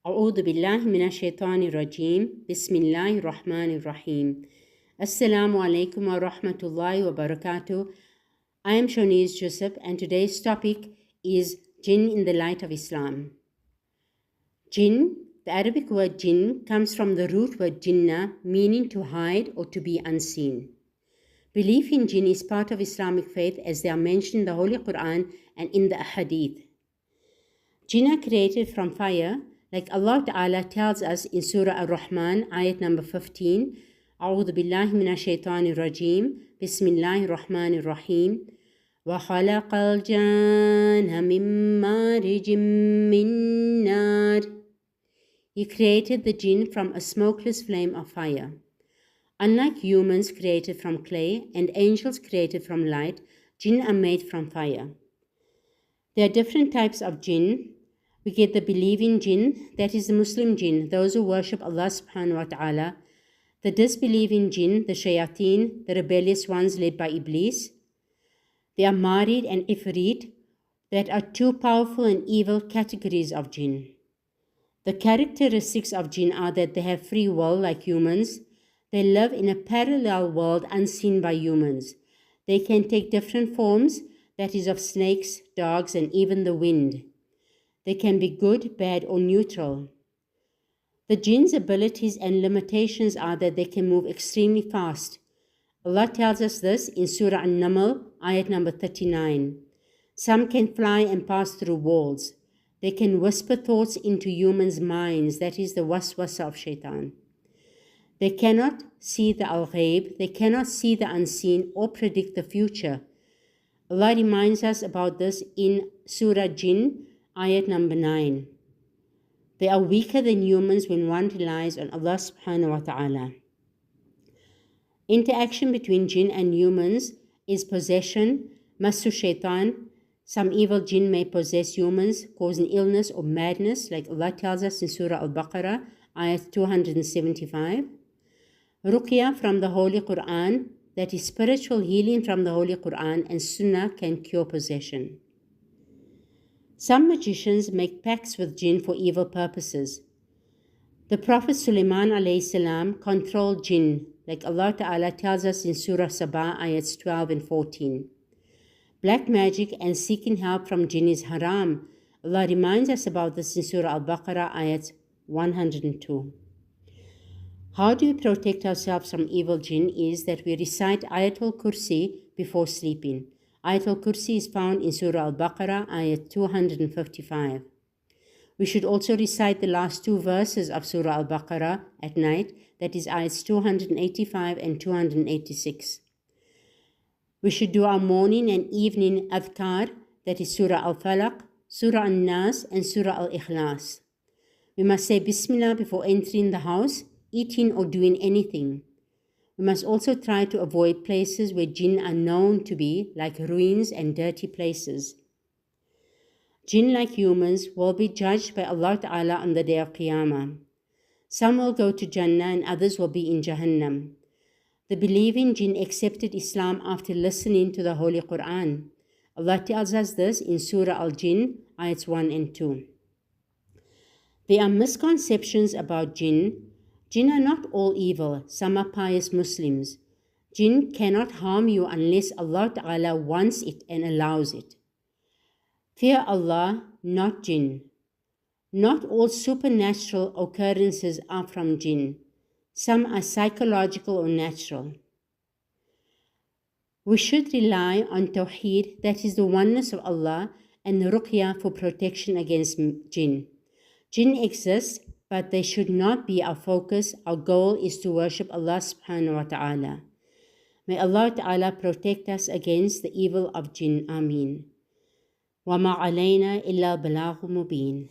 أعوذ بالله من الشيطان الرجيم بسم الله الرحمن الرحيم Assalamu alaikum wa rahmatullahi wa barakatuh. I am Shoniz Joseph and today's topic is Jinn in the light of Islam. Jinn, the Arabic word Jinn, comes from the root word Jinnah, meaning to hide or to be unseen. Belief in Jinn is part of Islamic faith as they are mentioned in the Holy Quran and in the Hadith. Jinn are created from fire, like Allah Ta'ala tells us in Surah Ar-Rahman, ayat number 15, أعوذ بالله من الشيطان الرجيم بسم الله الرحمن الرحيم وخلق الجن من مارج من نار. He created the jinn from a smokeless flame of fire. Unlike humans created from clay and angels created from light, jinn are made from fire. There are different types of jinn. We get the believing jinn, that is the Muslim jinn, those who worship Allah subhanahu wa ta'ala. The disbelieving jinn, the shayateen, the rebellious ones led by Iblis. They are marid and ifrit, that are two powerful and evil categories of jinn. The characteristics of jinn are that they have free will like humans. They live in a parallel world unseen by humans. They can take different forms, that is of snakes, dogs, and even the wind. They can be good, bad, or neutral. The jinn's abilities and limitations are that they can move extremely fast. Allah tells us this in Surah An-Naml, ayat number 39. Some can fly and pass through walls. They can whisper thoughts into humans' minds, that is the waswasa of shaitan. They cannot see the al-ghaib, they cannot see the unseen or predict the future. Allah reminds us about this in Surah Jinn, ayat number 9. They are weaker than humans when one relies on Allah subhanahu wa ta'ala. Interaction between jinn and humans is possession, masu shaitan. Some evil jinn may possess humans, causing illness or madness, like Allah tells us in Surah Al-Baqarah, ayat 275. Ruqya from the Holy Quran, that is spiritual healing from the Holy Quran and Sunnah, can cure possession. Some magicians make pacts with jinn for evil purposes. The Prophet Sulaiman alayhi salam controlled jinn, like Allah Ta'ala tells us in Surah Sabah, ayats 12 and 14. Black magic and seeking help from jinn is haram. Allah reminds us about this in Surah Al-Baqarah, ayats 102. How do we protect ourselves from evil jinn is that we recite Ayatul Kursi before sleeping. Ayatul Kursi is found in Surah Al-Baqarah, ayat 255. We should also recite the last two verses of Surah Al-Baqarah at night, that is ayats 285 and 286. We should do our morning and evening adhkar, that is Surah Al-Falaq, Surah An-Nas, and Surah Al-Ikhlas. We must say Bismillah before entering the house, eating or doing anything. We must also try to avoid places where jinn are known to be, like ruins and dirty places. Jinn, like humans, will be judged by Allah Ta'ala on the day of Qiyamah. Some will go to Jannah and others will be in Jahannam. The believing jinn accepted Islam after listening to the Holy Quran. Allah tells us this in Surah Al-Jinn, ayats 1 and 2. There are misconceptions about jinn. Jinn are not all evil, some are pious Muslims. Jinn cannot harm you unless Allah Ta'ala wants it and allows it. Fear Allah, not jinn. Not all supernatural occurrences are from jinn. Some are psychological or natural. We should rely on Tawheed, that is the oneness of Allah, and Ruqya for protection against jinn. Jinn exists, but they should not be our focus. Our goal is to worship Allah subhanahu wa ta'ala. May Allah ta'ala protect us against the evil of jinn. Ameen. وَمَا عَلَيْنَا إِلَّا الْبَلَاغُ الْمُبِينُ.